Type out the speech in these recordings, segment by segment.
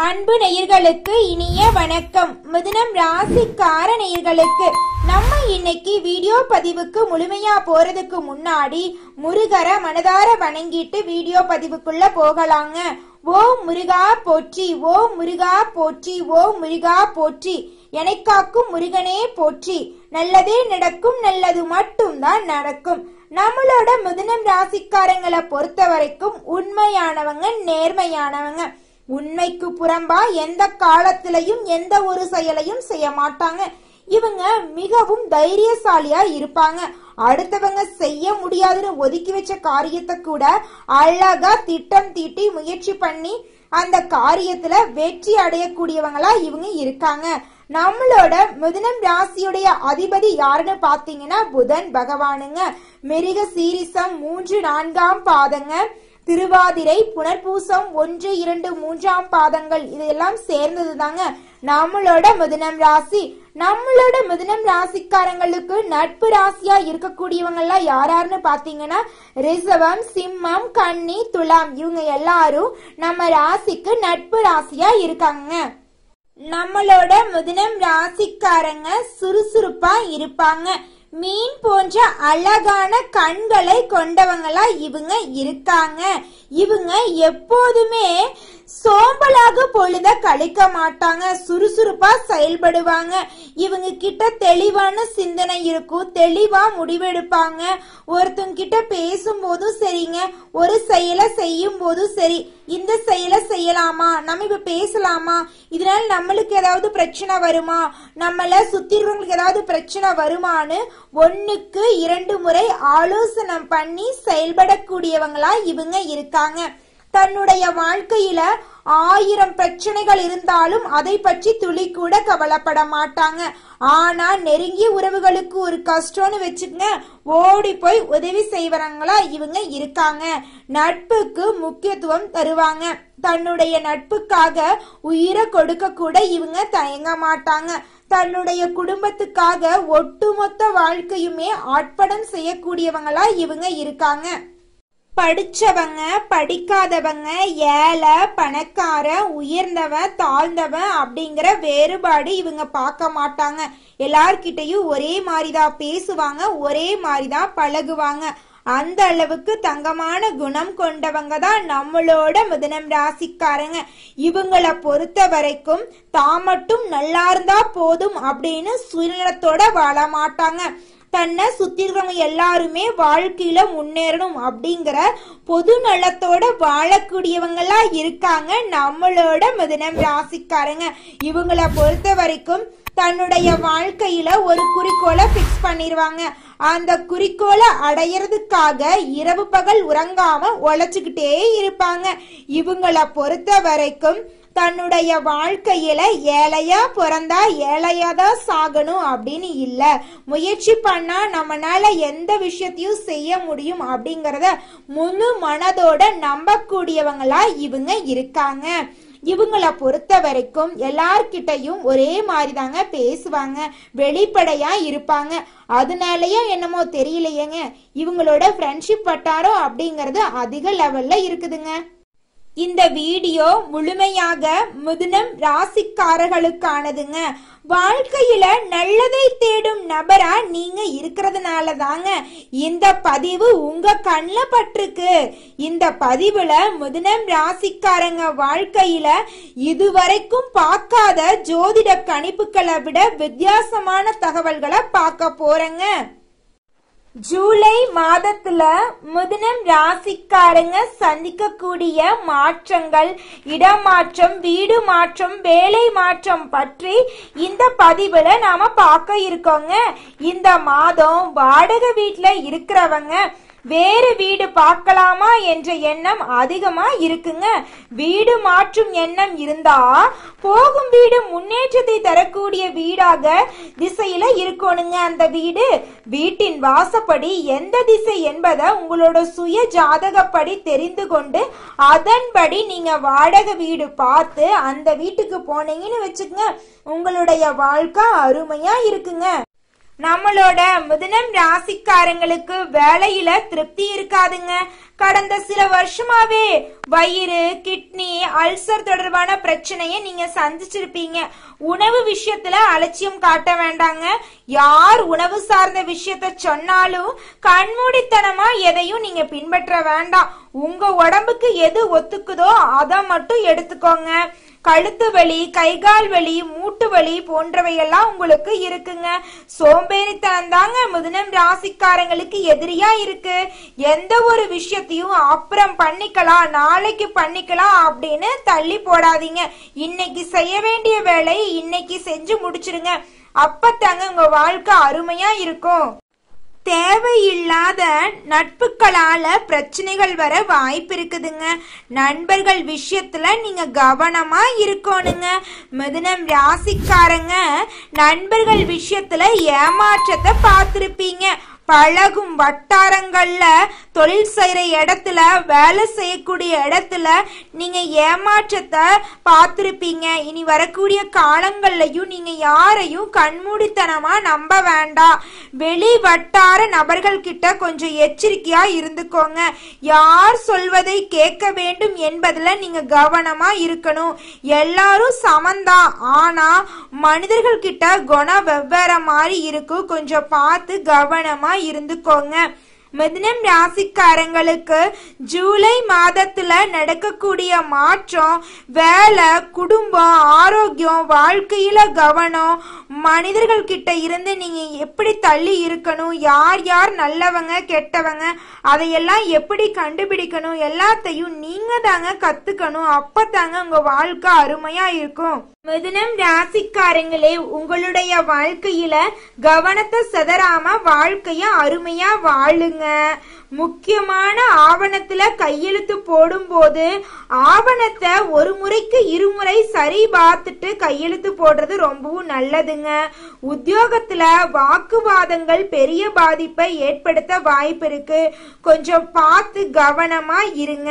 அன்பு நேயர்களுக்கு இனிய வணக்கம். மிதுனம் ராசிக்கார நேயர்களுக்கு நம்ம இன்னைக்கு வீடியோ பதிவுக்கு முழுமையா போறதுக்கு முன்னாடி முருகரை மனதார வணங்கிட்டு வீடியோ பதிவுக்குள்ள போகலாங்க. ஓ முருகா போற்றி, ஓ முருகா போற்றி, ஓ முருகா போற்றி, எனக்காக்கும் முருகனே போற்றி. நல்லதே நடக்கும், நல்லது மட்டும்தான் நடக்கும். நம்மளோட மிதுனம் ராசிக்காரங்களை பொறுத்த வரைக்கும் உண்மையானவங்க, நேர்மையானவங்க. உண்மைக்கு புறம்பா எந்த காலத்திலையும் எந்த ஒரு செயலையும் செய்ய மாட்டாங்க. இவங்க மிகவும் தைரியசாலியா இருப்பாங்க. அடுத்தவங்க செய்ய முடியாதுன்னு ஒதுக்கி வச்ச காரியத்தை கூட அழகா திட்டம் தீட்டி முயற்சி பண்ணி அந்த காரியத்துல வெற்றி அடையக்கூடியவங்களா இவங்க இருக்காங்க. நம்மளோட மிதுனம் ராசியுடைய அதிபதி யாருன்னு பாத்தீங்கன்னா புதன் பகவானுங்க. மிருக சீரிசம் 3, 4ஆம் பாதங்க, திருவாதிரை, புனர்பூசம் 1, 2, 3ஆம் பாதங்கள் இதெல்லாம் சேர்ந்தது தாங்க நம்மளோட மிதுனம் ராசி. நம்மளோட மிதுனம் ராசிக்காரங்களுக்கு நட்பு ராசியா இருக்கக்கூடியவங்க எல்லாம் யாராருன்னு பாத்தீங்கன்னா ரிஷபம், சிம்மம், கன்னி, துலாம். இவங்க எல்லாரும் நம்ம ராசிக்கு நட்பு ராசியா இருக்காங்க. நம்மளோட மிதுனம் ராசிக்காரங்க சுறுசுறுப்பா இருப்பாங்க. மீன் போன்ற அழகான கண்களை கொண்டவங்களா இவங்க இருக்காங்க. இவங்க எப்போதுமே சோம்பலாக பொழுத கழிக்க மாட்டாங்க, சுறுசுறுப்பா செயல்படுவாங்க. இவங்க கிட்ட தெளிவான சிந்தனை இருக்கும், தெளிவா முடிவெடுப்பாங்க. ஒருத்தங்க கிட்ட பேசும்போதும் சரிங்க, ஒரு செயலை செய்யும் போதும் சரி, இந்த செயலை செய்யலாமா, நம்ம இப்ப பேசலாமா, இதனால நம்மளுக்கு ஏதாவது பிரச்சனை வருமா, நம்மள சுத்தி இருக்கிறவங்களுக்கு ஏதாவது பிரச்சனை வருமானு 1க்கு 2 முறை ஆலோசனை பண்ணி செயல்படக்கூடியவங்களா இவங்க இருக்காங்க. தன்னுடைய வாழ்க்கையில 1000 பிரச்சனைகள் இருந்தாலும் அதை பற்றி துளி கூட கவலைப்பட மாட்டாங்க. ஆனா நெருங்கிய உறவுகளுக்கு ஒரு கஷ்டம்னு வச்சுக்கங்க, ஓடி போய் உதவி செய்வங்களா இவங்க இருக்காங்க. நட்புக்கு முக்கியத்துவம் தருவாங்க. தன்னுடைய நட்புக்காக உயிரை கொடுக்க கூட இவங்க தயங்க மாட்டாங்க. தன்னுடைய குடும்பத்துக்காக ஒட்டுமொத்த வாழ்க்கையுமே அர்ப்பணம் செய்யக்கூடியவங்களா இவங்க இருக்காங்க. படிச்சவங்க, படிக்காதவங்க, ஏழை, பணக்கார, உயர்ந்தவன், தாழ்ந்தவன் அப்படிங்கிற வேறுபாடு இவங்க பார்க்க மாட்டாங்க. எல்லார்கிட்டையும் ஒரே மாதிரிதான் பேசுவாங்க, ஒரே மாதிரிதான் பழகுவாங்க. அந்த அளவுக்கு தங்கமான குணம் கொண்டவங்க தான் நம்மளோட மிதுனம் ராசிக்காரங்க. இவங்களை பொறுத்த வரைக்கும் தான் மட்டும் நல்லா இருந்தா போதும் அப்படின்னு சுயநலத்தோட வாழ மாட்டாங்க. தன்னை சுத்தி இருக்கிறவங்க எல்லாருமே வாழ்க்கையில முன்னேறணும் அப்படிங்கிற பொது நலத்தோட வாழக்கூடியவங்களா இருக்காங்க நம்மளோட மிதுனம் ராசிக்காரங்க. இவங்களை பொறுத்த வரைக்கும் தன்னுடைய வாழ்க்கையில ஒரு குறிக்கோளை பிக்ஸ் பண்ணிடுவாங்க. அந்த குறிக்கோளை அடையிறதுக்காக இரவு பகல் உறங்காம உழைச்சுக்கிட்டே இருப்பாங்க. இவங்களை பொறுத்த வரைக்கும் தன்னுடைய வாழ்க்கையில ஏழையா பிறந்தா ஏழையாதான் சாகணும் அப்படின்னு இல்ல, முயற்சி பண்ணா நம்மனால எந்த விஷயத்தையும் செய்ய முடியும் அப்படிங்கறத முழு மனதோட நம்பக்கூடியவங்களா இவங்க இருக்காங்க. இவங்களை பொறுத்த வரைக்கும் எல்லார்கிட்டையும் ஒரே மாதிரி தாங்க பேசுவாங்க, வெளிப்படையா இருப்பாங்க. அதனாலயே என்னமோ தெரியலையேங்க, இவங்களோட ஃப்ரெண்ட்ஷிப் வட்டாரம் அப்படிங்கறது அதிக லெவல்ல இருக்குதுங்க. இந்த வீடியோ முழுமையாக மிதுனம் ராசிக்காரர்களுக்கானதுங்க. வாழ்க்கையில நல்லதை தேடும் நபரா நீங்க இருக்கிறதுனால தாங்க இந்த பதிவு உங்க கண்ணில் பட்டிருக்கு. இந்த பதிவுல மிதுனம் ராசிக்காரங்க வாழ்க்கையில இதுவரைக்கும் பார்க்காத ஜோதிட கணிப்புகளை விட வித்தியாசமான தகவல்களை பார்க்க போறேங்க. ஜூலை மாதத்துல மிதுனம் ராசிக்காரங்க சந்திக்கக்கூடிய மாற்றங்கள், இடமாற்றம், வீடு மாற்றம், வேலை மாற்றம் பற்றி இந்த பதிவுல நாம பார்க்க இருக்கோங்க. இந்த மாதம் வாடகை வீட்டுல இருக்கிறவங்க வேறு வீடு பார்க்கலாமா என்ற எண்ணம் அதிகமா இருக்குங்க. வீடு மாற்றும் எண்ணம் இருந்தா போகும் வீடு முன்னேற்றத்தை தரக்கூடிய வீடாக திசையில இருக்கணுங்க. அந்த வீடு வீட்டின் வாசப்படி எந்த திசை என்பதை உங்களோட சுய ஜாதகப்படி தெரிந்து கொண்டு அதன்படி நீங்க வாடகை வீடு பார்த்து அந்த வீட்டுக்கு போனீங்கன்னு வச்சுக்கோங்க, உங்களுடைய வாழ்க்கை அருமையா இருக்குங்க. நம்மளோட மிதுனம் ராசிக்காரங்களுக்கு வேலையில திருப்தி இருக்காதுங்க. கடந்த சில வருஷமாவே வயிறு, கிட்னி, அல்சர் தொடர்பான பிரச்சனையை நீங்க சந்திச்சிருப்பீங்க. உணவு விஷயத்துல அலட்சியம் காட்ட வேண்டாங்க. யார் உணவு சார்ந்த விஷயத்த சொன்னாலும் கண்மூடித்தனமா எதையும் நீங்க பின்பற்ற வேண்டாம். உங்க உடம்புக்கு எது ஒத்துக்குதோ அதை மட்டும் எடுத்துக்கோங்க. கழுத்து வலி, கைகால் வலி, மூட்டு வலி போன்றவையெல்லாம் உங்களுக்கு இருக்குங்க. சோம்பேறித்தனம் தாங்க மிதுனம் ராசிக்காரங்களுக்கு எதிரியா இருக்கு. எந்த ஒரு விஷயத்தையும் அப்புறம் பண்ணிக்கலாம், நாளைக்கு பண்ணிக்கலாம் அப்படின்னு தள்ளி போடாதீங்க. இன்னைக்கு செய்ய வேண்டிய வேலையை இன்னைக்கு செஞ்சு முடிச்சிருங்க. அப்பத்தாங்க உங்க வாழ்க்கை அருமையா இருக்கும். தேவையில்லாத நட்புகளால பிரச்சனைகள் வர வாய்ப்பு இருக்குதுங்க. நண்பர்கள் விஷயத்துல நீங்க கவனமா இருக்கணுங்க. மிதுனம் ராசிக்காரங்க நண்பர்கள் விஷயத்துல ஏமாற்றத்தை பார்த்திருப்பீங்க. பழகும் வட்டாரங்கள்ல, தொழில் செய்யற இடத்துல, வேலை செய்யக்கூடிய இடத்துல நீங்க ஏமாற்றத்தை பார்த்திருப்பீங்க. இனி வரக்கூடிய காலங்கள்லயும் நீங்க யாரையும் கண்மூடித்தனமா நம்ப வேண்டாம். வெளி வட்டார நபர்கள் கிட்ட கொஞ்சம் எச்சரிக்கையா இருந்துக்கோங்க. யார் சொல்வதை கேட்க வேண்டும் என்பதுல நீங்க கவனமா இருக்கணும். எல்லாரும் சமந்தான், ஆனா மனிதர்கள் கிட்ட குணம் வெவ்வேறு மாதிரி இருக்கும். கொஞ்சம் பார்த்து கவனமா இருந்துக்கோங்க. மிதுனம் ராசிக்காரங்களுக்கு ஜூலை மாதத்துல நடக்கக்கூடிய மாற்றம், வேலை, குடும்பம், ஆரோக்கியம், வாழ்க்கையில கவனம், மனிதர்கள் கிட்ட இருந்து நீங்க எப்படி தள்ளி இருக்கணும், யார் யார் நல்லவங்க கெட்டவங்க அதையெல்லாம் எப்படி கண்டுபிடிக்கணும், எல்லாத்தையும் நீங்க தாங்க கத்துக்கணும். அப்பதாங்க உங்க வாழ்க்கை அருமையா இருக்கும். மிதுனம் ராசிக்காரங்களே, உங்களுடைய வாழ்க்கையில கவனத்தை சிதறாம வாழ்க்கைய அருமையா வாழுங்க. முக்கியமான ஆவணத்துல கையெழுத்து போடும் போது ஆவணத்தை ஒரு முறைக்கு இருமுறை சரி பார்த்துட்டு கையெழுத்து போடுறது ரொம்பவும் நல்லதுங்க. உத்தியோகத்துல வாக்குவாதங்கள் பெரிய பாதிப்பை ஏற்படுத்த வாய்ப்பு இருக்கு. கொஞ்சம் பார்த்து கவனமா இருங்க.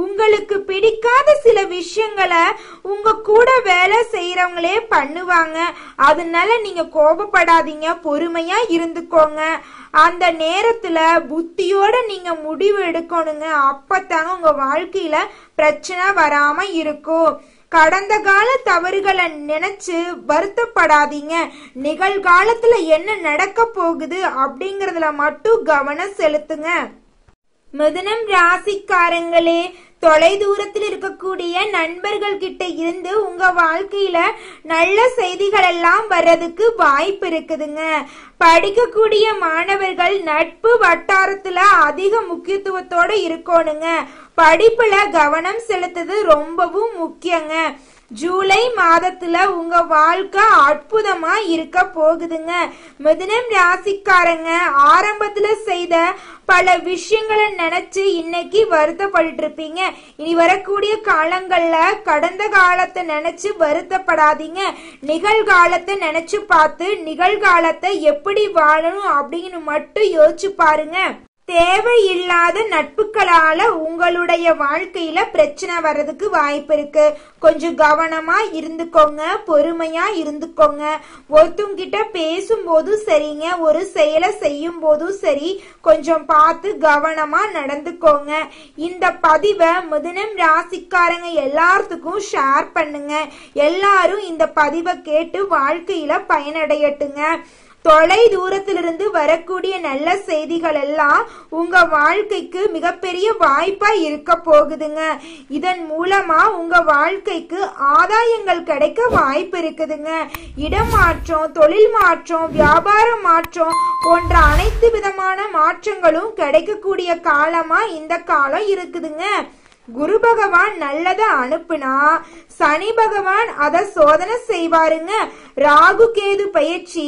உங்களுக்கு பிடிக்காத சில விஷயங்களை உங்க கூட வேலை செய்யறவங்களே பண்ணுவாங்க. அதனால நீங்க கோபப்படாதீங்க, பொறுமையா இருந்துக்கோங்க. அந்த நேரத்துல புத்தியோட நீங்க முடிவு எடுக்கணுங்க. அப்பத்தாங்க உங்க வாழ்க்கையில பிரச்சனை வராம இருக்கும். கடந்த கால தவறுகளை நினைச்சு வருத்தப்படாதீங்க. நிகழ்காலத்துல என்ன நடக்க போகுது அப்படிங்கறதுல மட்டும் கவனம் செலுத்துங்க. மிதுனம் ராசிக்காரங்களே, தொலை தூரத்தில் இருக்கக்கூடிய நண்பர்கள் கிட்ட இருந்து உங்க வாழ்க்கையில நல்ல செய்திகள் எல்லாம் வர்றதுக்கு வாய்ப்பு இருக்குதுங்க. படிக்கக்கூடிய மாணவர்கள் நட்பு வட்டாரத்துல அதிக முக்கியத்துவத்தோட இருக்கணுங்க. படிப்புல கவனம் செலுத்துறது ரொம்பவும் முக்கியங்க. ஜூலை மாதத்துல உங்க வாழ்க்கை அற்புதமா இருக்க போகுதுங்க. மிதுனம் ராசிக்காரங்க ஆரம்பத்துல செய்த பல விஷயங்களை நினைச்சு இன்னைக்கு வருத்தப்பட்டு இருப்பீங்க. இனி வரக்கூடிய காலங்கள்ல கடந்த காலத்தை நினைச்சு வருத்தப்படாதீங்க. நிகழ்காலத்தை நினைச்சு பார்த்து நிகழ்காலத்தை எப்படி வாழணும் அப்படின்னு மட்டும் யோசிச்சு பாருங்க. தேவையில்லாத நட்புகளால உங்களுடைய வாழ்க்கையில பிரச்சனை வர்றதுக்கு வாய்ப்பு இருக்கு. கொஞ்சம் கவனமா இருந்துக்கோங்க, பொறுமையா இருந்துக்கோங்க. ஒருத்தங்கிட்ட பேசும்போது சரிங்க, ஒரு செயலை செய்யும் போதும் சரி, கொஞ்சம் பார்த்து கவனமா நடந்துக்கோங்க. இந்த பதிவை மிதுனம் ராசிக்காரங்க எல்லாத்துக்கும் ஷேர் பண்ணுங்க. எல்லாரும் இந்த பதிவை கேட்டு வாழ்க்கையில பயனடையட்டுங்க. தொலை தூரத்திலிருந்து வரக்கூடிய நல்ல செய்திகள் எல்லாம் உங்க வாழ்க்கைக்கு மிகப்பெரிய வாய்ப்பா இருக்க போகுதுங்க. இதன் மூலமா உங்க வாழ்க்கைக்கு ஆதாயங்கள் கிடைக்க வாய்ப்பு இருக்குதுங்க. இடமாற்றம், தொழில் மாற்றம், வியாபார மாற்றம் போன்ற அனைத்து விதமான மாற்றங்களும் கிடைக்கக்கூடிய காலமா இந்த காலம் இருக்குதுங்க. குரு பகவான் நல்லத அனுப்புனா சனி பகவான் அத சோதனை செய்வாருங்க. ராகு கேது பயிற்சி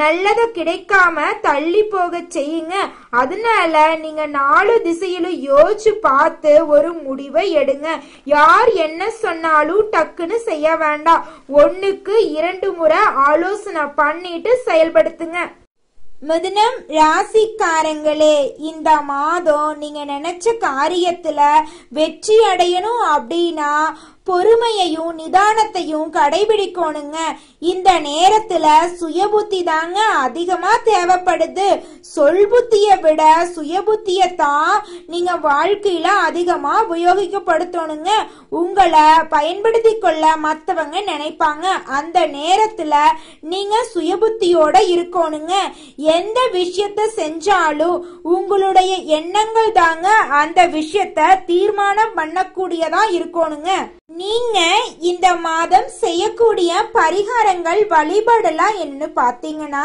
நல்லத கிடைக்காம தள்ளி போக செய்யுங்க. அதனால நீங்க 4 திசையிலும் யோசிச்சு பார்த்து ஒரு முடிவை எடுங்க. யார் என்ன சொன்னாலும் டக்குன்னு செய்ய வேண்டாம். 1க்கு 2 முறை ஆலோசனை பண்ணிட்டு செயல்படுத்துங்க. மிதுனம் ராசிக்காரங்களே, இந்த மாதம் நீங்க நினைச்ச காரியத்துல வெற்றி அடையணும் அப்படின்னா பொறுமையையும் நிதானத்தையும் கடைபிடிக்கணுங்க. இந்த நேரத்துல சுய புத்தி தாங்க அதிகமா தேவைப்படுது. சொல் புத்திய விட சுய புத்திய தான் நீங்க வாழ்க்கையில அதிகமா உபயோகிக்கப்படுத்தணுங்க. உங்களை பயன்படுத்தி கொள்ள மத்தவங்க நினைப்பாங்க. அந்த நேரத்துல நீங்க சுய புத்தியோட இருக்கணுங்க. எந்த விஷயத்த செஞ்சாலும் உங்களுடைய எண்ணங்கள் தாங்க அந்த விஷயத்த தீர்மானம் பண்ணக்கூடியதா இருக்கணுங்க. நீங்க இந்த மாதம் செய்யக்கூடிய பரிகாரங்கள் வழிபாடெல்லாம் என்னன்னு பாத்தீங்கன்னா,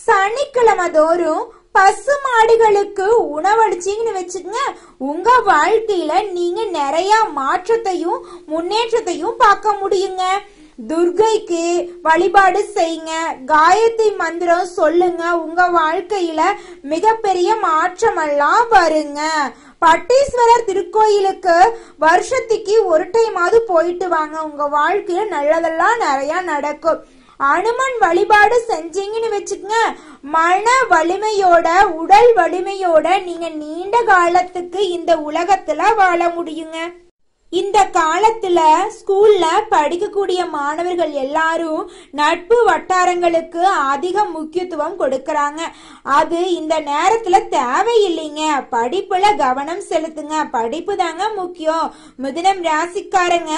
சனிக்கிழமை தோறும் பசு மாடுகளுக்கு உணவளிச்சீங்கன்னு வச்சுக்கோங்க, உங்க வாழ்க்கையில நீங்க நிறைய மாற்றத்தையும் முன்னேற்றத்தையும் பார்க்க முடியுங்க. துர்கைக்கு வழிபாடு செய்யுங்க, காயத்ரி மந்திரம் சொல்லுங்க, உங்க வாழ்க்கையில மிகப்பெரிய மாற்றமெல்லாம் வருங்க. பட்டீஸ்வரர் திருக்கோயிலுக்கு வருஷத்துக்கு ஒரு டைமாவது போயிட்டு வாங்க, உங்க வாழ்க்கையில நல்லதெல்லாம் நிறைய நடக்கும். அனுமன் வழிபாடு செஞ்சீங்கன்னு வச்சுக்கோங்க, மன வலிமையோட உடல் வலிமையோட நீங்க நீண்ட காலத்துக்கு இந்த உலகத்துல வாழ முடியுங்க. இந்த காலத்துல ஸ்கூல்ல படிக்கக்கூடிய மாணவர்கள் எல்லாரும் நட்பு வட்டாரங்களுக்கு அதிக முக்கியத்துவம் கொடுக்கறாங்க. அது இந்த நேரத்துல தேவையில்லைங்க. படிப்புல கவனம் செலுத்துங்க, படிப்பு தாங்க முக்கியம். மிதுனம் ராசிக்காரங்க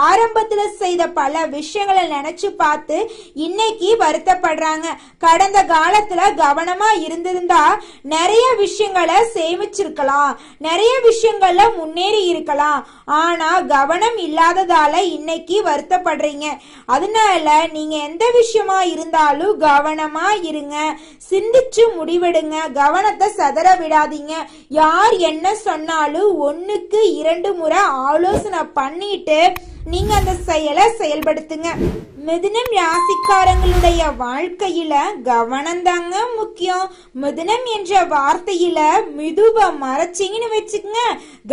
ஆரம்பத்துல செய்த பல விஷயங்களை நினைச்சு பார்த்து இன்னைக்கு வருத்தப்படுறாங்க. கடந்த காலத்துல கவனமா இருந்திருந்தா நிறைய விஷயங்களை சேமிச்சிருக்கலாம், நிறைய விஷயங்கள்ல முன்னேறி இருக்கலாம். ஆனா கவனம் இல்லாததால இன்னைக்கு வருத்தப்படுறீங்க. அதனால நீங்க எந்த விஷயமா இருந்தாலும் கவனமா இருங்க, சிந்திச்சு முடிவெடுங்க, கவனத்தை சதற விடாதீங்க. யார் என்ன சொன்னாலும் 1க்கு 2 முறை ஆலோசனை பண்ணிட்டு நீங்க அந்த செயலை செயல்படுத்துங்க. மிதுனம் ராசிக்காரங்களுடைய வாழ்க்கையில கவனம் தாங்க முக்கியம். மிதுனம் என்ற வார்த்தையில மிதுவ மறைச்சிங்கன்னு வச்சுக்கோங்க,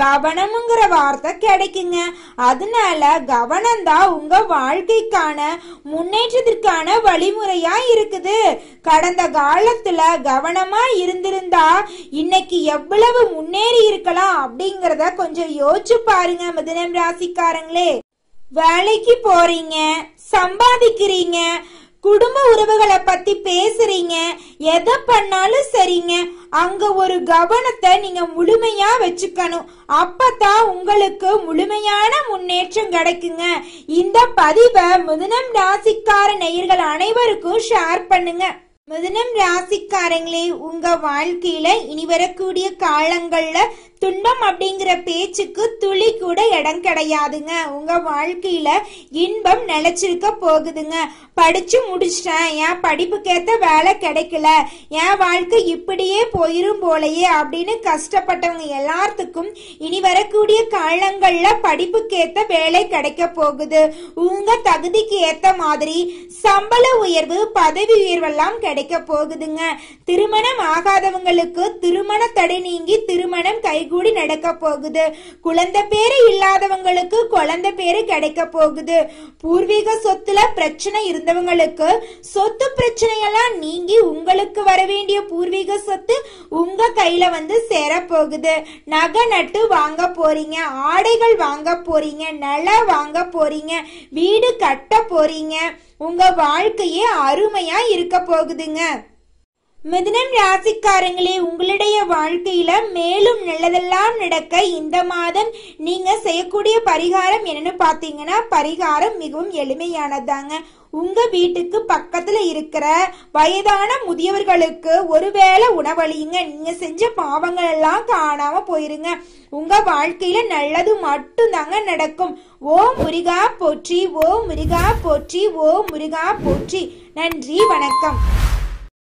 கவனம்ங்கிற வார்த்தை கிடைக்குங்க. அதனால கவனம் தான் உங்க வாழ்க்கைக்கான முன்னேற்றத்திற்கான வழிமுறையா இருக்குது. கடந்த காலத்துல கவனமா இருந்திருந்தா இன்னைக்கு எவ்வளவு முன்னேறி இருக்கலாம் அப்படிங்கறத கொஞ்சம் யோசிச்சு பாருங்க. மிதுனம் ராசிக்காரங்களே, வேலைக்கு போறீங்க, சம்பாதிக்கிறீங்க, குடும்ப உறவுகளை பத்தி பேசுறீங்க, எதை பண்ணாலும் சரிங்க, அங்க ஒரு கவனத்தை நீங்க முழுமையா வச்சுக்கணும். அப்பதான் உங்களுக்கு முழுமையான முன்னேற்றம் கிடைக்குங்க. இந்த பதிவை மிதுனம் ராசிக்கார நேயர்கள் அனைவருக்கும் ஷேர் பண்ணுங்க. மிதுனம் ராசிக்காரங்களே, உங்க வாழ்க்கையில இனி வரக்கூடிய காலங்கள்ல துன்பம் அப்படிங்கிற பேச்சுக்கு துளி கூட இடம் கிடையாதுங்க. உங்க வாழ்க்கையில இன்பம் நிலைச்சிருக்க போகுதுங்க. படிச்சு முடிச்சிட்டேன், என் படிப்புக்கேத்த வேலை கிடைக்கல, என் வாழ்க்கை இப்படியே போயிரும் போலையே அப்படின்னு கஷ்டப்பட்டவங்க எல்லாத்துக்கும் இனி வரக்கூடிய காலங்கள்ல படிப்புக்கேத்த வேலை கிடைக்க போகுது. உங்க தகுதிக்கு ஏத்த மாதிரி சம்பள உயர்வு, பதவி உயர்வெல்லாம் கிடைக்க போகுதுங்க. திருமணம் ஆகாதவங்களுக்கு திருமண தடை நீங்கி திருமணம் கைகூடி நடக்க போகுது. குழந்தை பேரு இல்லாதவங்களுக்கு குழந்தை பேரு கிடைக்க போகுது. பூர்வீக சொத்துல பிரச்சனை இருந்தவங்களுக்கு சொத்து பிரச்சனை எல்லாம் நீங்கி உங்களுக்கு வர வேண்டிய பூர்வீக சொத்து உங்க கையில வந்து சேர போகுது. நகை நட்டு வாங்க போறீங்க, ஆடைகள் வாங்க போறீங்க, நிலம் வாங்க போறீங்க, வீடு கட்ட போறீங்க. உங்க வாழ்க்கையே அருமையா இருக்க போகுதுங்க. மிதுனம் ராசிக்காரங்களே, உங்களுடைய வாழ்க்கையில மேலும் நல்லதெல்லாம் நடக்க இந்த மாதம் நீங்க செய்யக்கூடிய பரிகாரம் என்னன்னு பாத்தீங்கன்னா, பரிகாரம் மிகவும் எளிமையானதாங்க. உங்க வீட்டுக்கு பக்கத்துல இருக்கிற வயதான முதியவர்களுக்கு ஒருவேளை உணவளியுங்க. நீங்க செஞ்ச பாவங்கள் எல்லாம் காணாம போயிருங்க. உங்க வாழ்க்கையில நல்லது மட்டும் தாங்க நடக்கும். ஓம் முருகா போற்றி, ஓம் முருகா போற்றி, ஓம் முருகா போற்றி. நன்றி, வணக்கம்.